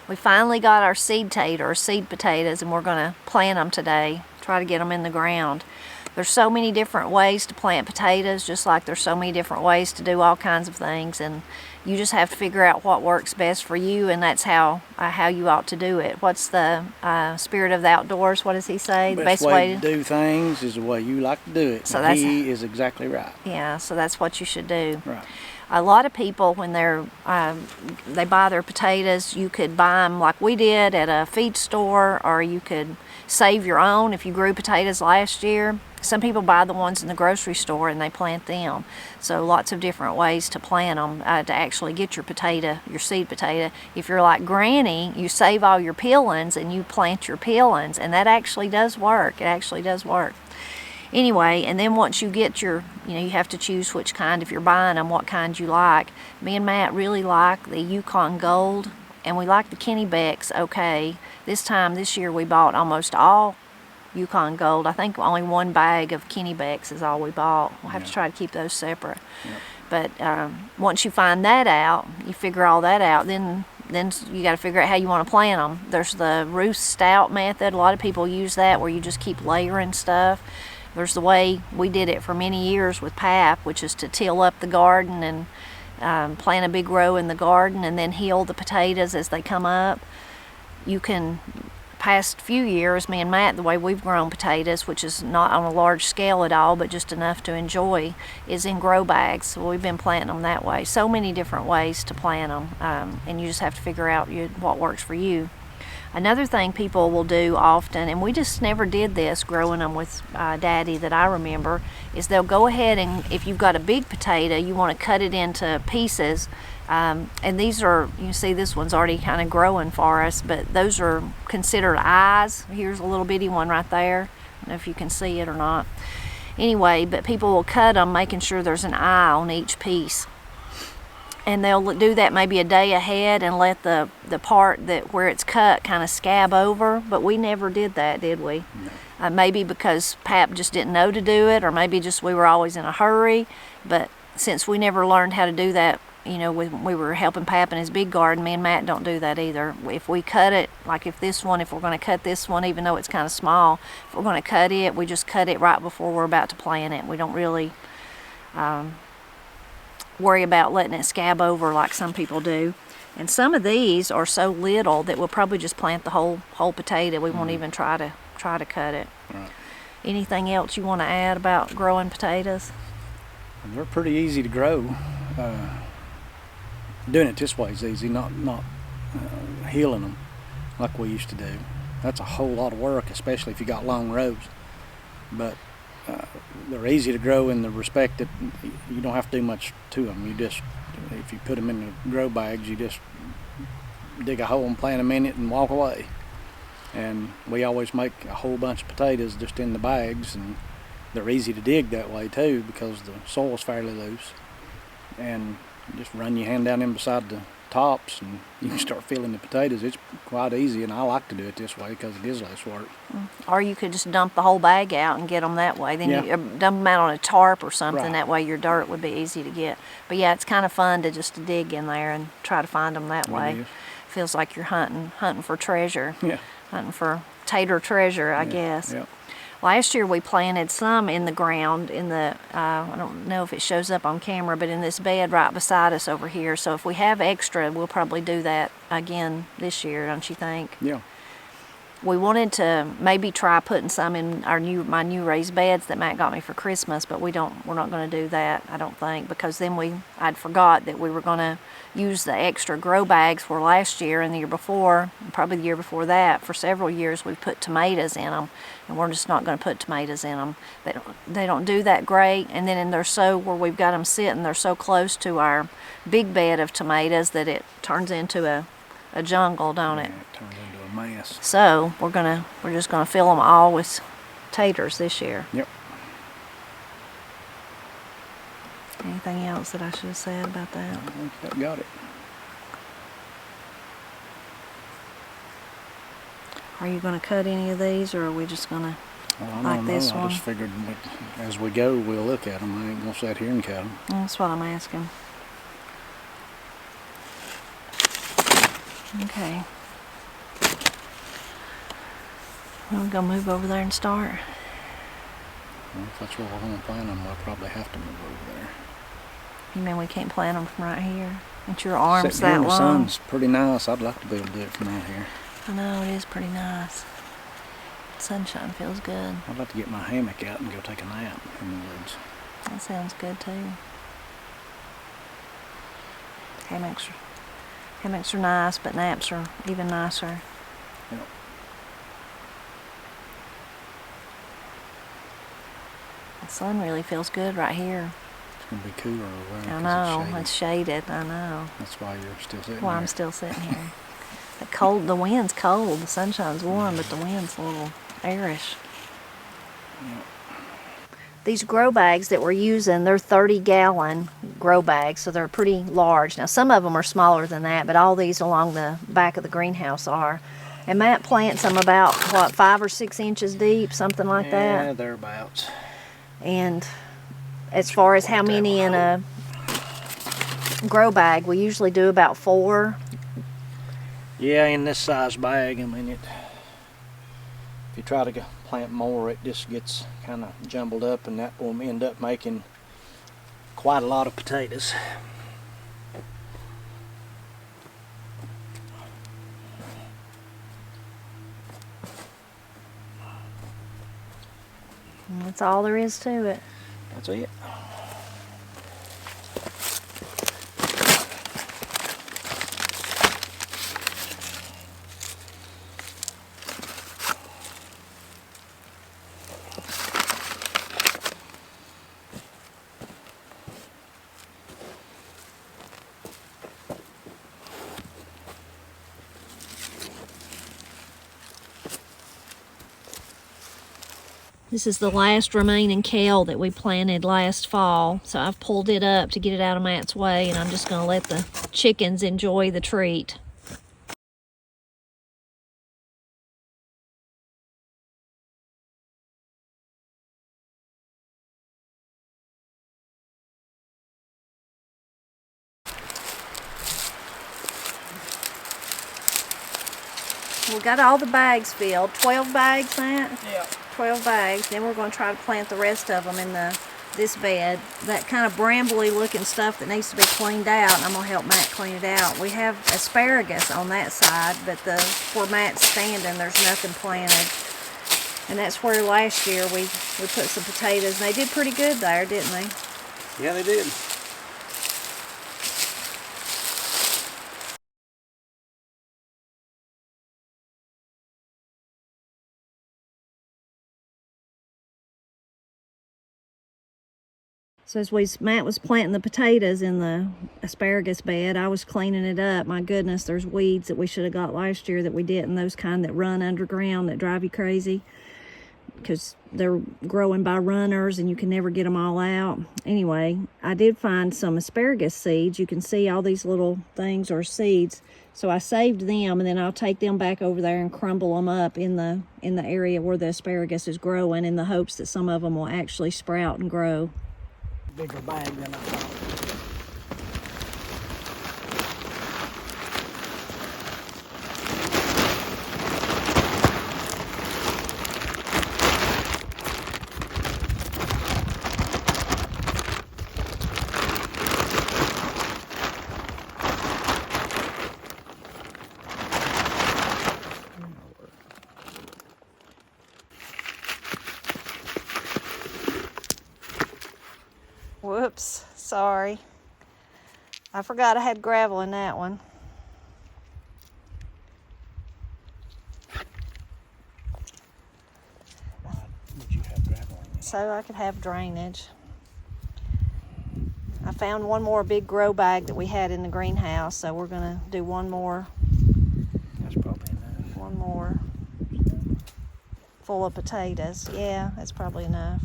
We finally got our seed potatoes, and we're going to plant them today, try to get them in the ground. There's so many different ways to plant potatoes, just like there's so many different ways to do all kinds of things, and you just have to figure out what works best for you, and that's how you ought to do it. What's the spirit of the outdoors? What does he say? The best way to do things is the way you like to do it. So he is exactly right. Yeah, so that's what you should do. Right. A lot of people, when they buy their potatoes, you could buy them like we did at a feed store, or you could save your own if you grew potatoes last year. Some people buy the ones in the grocery store and they plant them. So lots of different ways to plant them to actually get your seed potato. If you're like Granny, you save all your peelings and you plant your peelings, and that actually does work. It actually does work. Anyway, and then once you get you have to choose which kind, if you're buying them, what kind you like. Me and Matt really like the Yukon Gold, and we like the Kennebecks okay. This year we bought almost all Yukon Gold. I think only one bag of Kennebecks is all we bought. We'll have to try to keep those separate. Yep. But once you find that out, you figure all that out, then you got to figure out how you want to plant them. There's the roost stout method. A lot of people use that, where you just keep layering stuff. There's the way we did it for many years with Pap, which is to till up the garden and plant a big row in the garden and then heel the potatoes as they come up. You can, past few years, me and Matt, the way we've grown potatoes, which is not on a large scale at all, but just enough to enjoy, is in grow bags. So we've been planting them that way. So many different ways to plant them, and you just have to figure out what works for you. Another thing people will do often, and we just never did this growing them with Daddy that I remember, is they'll go ahead and, if you've got a big potato, you want to cut it into pieces. And these are, you see this one's already kind of growing for us, but those are considered eyes. Here's a little bitty one right there. I don't know if you can see it or not. Anyway, but people will cut them making sure there's an eye on each piece. And they'll do that maybe a day ahead and let the part where it's cut kind of scab over. But we never did that, did we? No. Maybe because Pap just didn't know to do it, or maybe just we were always in a hurry. But since we never learned how to do that, when we were helping Pap in his big garden, me and Matt don't do that either. If we cut it, like if we're going to cut this one, even though it's kind of small, if we're going to cut it, we just cut it right before we're about to plant it. We don't really worry about letting it scab over like some people do. And some of these are so little that we'll probably just plant the whole potato. We won't even try to cut it. Right. Anything else you want to add about growing potatoes? They're pretty easy to grow. Doing it this way is easy, not healing them like we used to do. That's a whole lot of work, especially if you got long rows. But they're easy to grow in the respect that you don't have to do much to them. If you put them in the grow bags, you just dig a hole and plant them in it and walk away. And we always make a whole bunch of potatoes just in the bags, and they're easy to dig that way too because the soil's fairly loose. And you just run your hand down in beside the tops and you can start filling the potatoes. It's quite easy, and I like to do it this way because it is less work. Or you could just dump the whole bag out and get them that way. Then you dump them out on a tarp or something. Right. That way your dirt would be easy to get. But yeah, it's kind of fun to just dig in there and try to find them that way. Feels like you're hunting for treasure. Yeah. Hunting for tater treasure, I guess. Yeah. Last year we planted some in the ground I don't know if it shows up on camera, but in this bed right beside us over here. So if we have extra, we'll probably do that again this year, don't you think? Yeah. We wanted to maybe try putting some in my new raised beds that Matt got me for Christmas, but we're not going to do that, I don't think, because then I'd forgot that we were going to use the extra grow bags for last year and the year before, and probably the year before that. For several years we put tomatoes in them, and we're just not going to put tomatoes in them. They don't do that great, and then where we've got them sitting, they're so close to our big bed of tomatoes that it turns into a jungle, don't it? It turns into a mess. So we're just gonna fill them all with taters this year. Yep. Anything else that I should have said about that? I think that got it. Are you gonna cut any of these, or are we just gonna this one? I just figured as we go we'll look at them. I ain't gonna sit here and cut them. That's what I'm asking. Okay. We're gonna move over there and start. Well, if that's where we're going to plant them, we'll probably have to move over there. You mean we can't plant them from right here? Ain't your arms Sitting here that in the long? sun's pretty nice. I'd like to be able to do it from out here. I know, it is pretty nice. Sunshine feels good. I'd like to get my hammock out and go take a nap in the woods. That sounds good too. Hammocks are nice, but naps are even nicer. Yep. The sun really feels good right here. It's going to be cooler over there. I 'cause know, it's it's shaded, I know. That's why you're still sitting Why there. I'm still sitting here. The wind's cold, the sunshine's warm, but the wind's a little airish. Yep. These grow bags that we're using, they're 30-gallon grow bags, so they're pretty large. Now, some of them are smaller than that, but all these along the back of the greenhouse are. And Matt plants them about, what, 5 or 6 inches deep, something like that? Yeah, thereabouts. And as far as how many in a grow bag, we usually do about 4. Yeah, in this size bag, I mean, if you try to plant more, it just gets kind of jumbled up, and that will end up making quite a lot of potatoes. And that's all there is to it. That's it. This is the last remaining kale that we planted last fall, so I've pulled it up to get it out of Matt's way, and I'm just going to let the chickens enjoy the treat. We got all the bags filled. 12 bags, Matt? Yeah. 12 bags. Then we're going to try to plant the rest of them in this bed. That kind of brambly looking stuff that needs to be cleaned out, and I'm going to help Matt clean it out. We have asparagus on that side, but where Matt's standing, there's nothing planted. And that's where last year we put some potatoes. And they did pretty good there, didn't they? Yeah, they did. So as Matt was planting the potatoes in the asparagus bed, I was cleaning it up. My goodness, there's weeds that we should have got last year that we didn't, those kind that run underground that drive you crazy because they're growing by runners and you can never get them all out. Anyway, I did find some asparagus seeds. You can see all these little things are seeds. So I saved them, and then I'll take them back over there and crumble them up in the area where the asparagus is growing, in the hopes that some of them will actually sprout and grow. Bigger bag than I thought. Whoops, sorry. I forgot I had gravel in that one. Why would you have gravel in it? So I could have drainage. I found one more big grow bag that we had in the greenhouse, so we're gonna do one more That's probably enough. one more full of potatoes. Yeah, that's probably enough.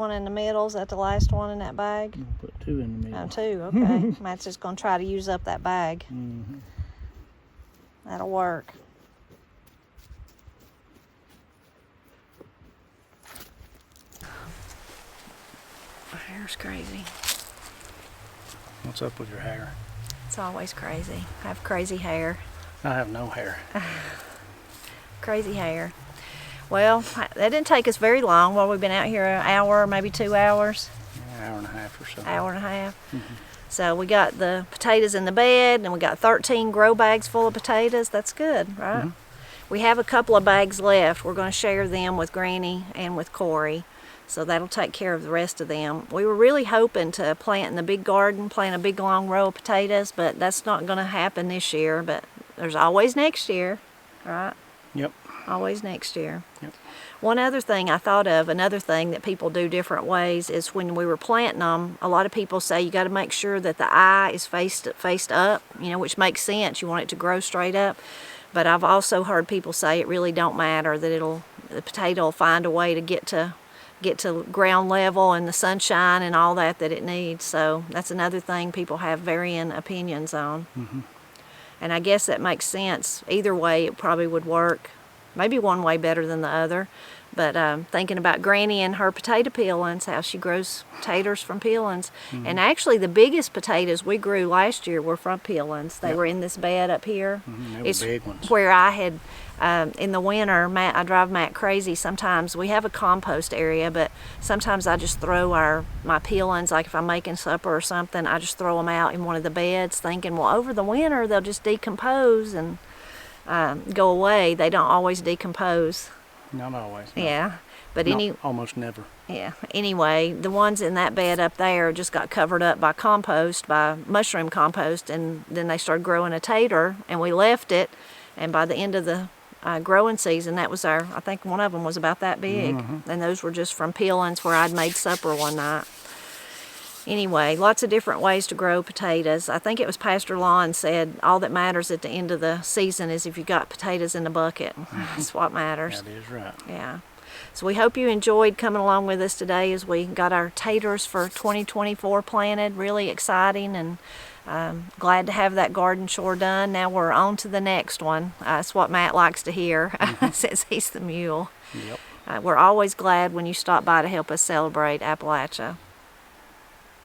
one in the middle? Is that the last one in that bag? I'll put 2 in the middle. Oh, 2, okay. Matt's just going to try to use up that bag. Mm-hmm. That'll work. My hair's crazy. What's up with your hair? It's always crazy. I have crazy hair. I have no hair. Crazy hair. Well, that didn't take us very long. Well, we've been out here an hour, maybe 2 hours. An hour and a half or so. Hour and a half. Mm-hmm. So we got the potatoes in the bed, and we got 13 grow bags full of potatoes. That's good, right? Mm-hmm. We have a couple of bags left. We're going to share them with Granny and with Corey. So that'll take care of the rest of them. We were really hoping to plant in the big garden, plant a big long row of potatoes, but that's not going to happen this year. But there's always next year, right? Yep. Always next year. Yep. One other thing I thought of, another thing that people do different ways, is when we were planting them, a lot of people say you got to make sure that the eye is faced up, which makes sense. You want it to grow straight up. But I've also heard people say it really don't matter, that the potato will find a way to get to ground level and the sunshine and all that it needs. So that's another thing people have varying opinions on. Mm-hmm. And I guess that makes sense. Either way, it probably would work. Maybe one way better than the other. But thinking about Granny and her potato peelings, how she grows taters from peelings. Mm-hmm. And actually the biggest potatoes we grew last year were from peelings. They were in this bed up here. Mm-hmm. They were It's big ones. where I had, in the winter, I drive Matt crazy. Sometimes we have a compost area, but sometimes I just throw my peelings, like if I'm making supper or something, I just throw them out in one of the beds thinking, well, over the winter they'll just decompose and go away. They don't always decompose. Not always. No. Yeah, but almost never. Yeah. Anyway, the ones in that bed up there just got covered up by mushroom compost, and then they started growing a tater, and we left it. And by the end of the growing season, I think one of them was about that big, and those were just from peelings where I'd made supper one night. Anyway, lots of different ways to grow potatoes. I think it was Pastor Lon said all that matters at the end of the season is if you got potatoes in the bucket. That's what matters. That is right. Yeah. So we hope you enjoyed coming along with us today as we got our taters for 2024 planted. Really exciting, and glad to have that garden chore done. Now we're on to the next one. That's what Matt likes to hear since he's the mule. Yep. We're always glad when you stop by to help us celebrate Appalachia.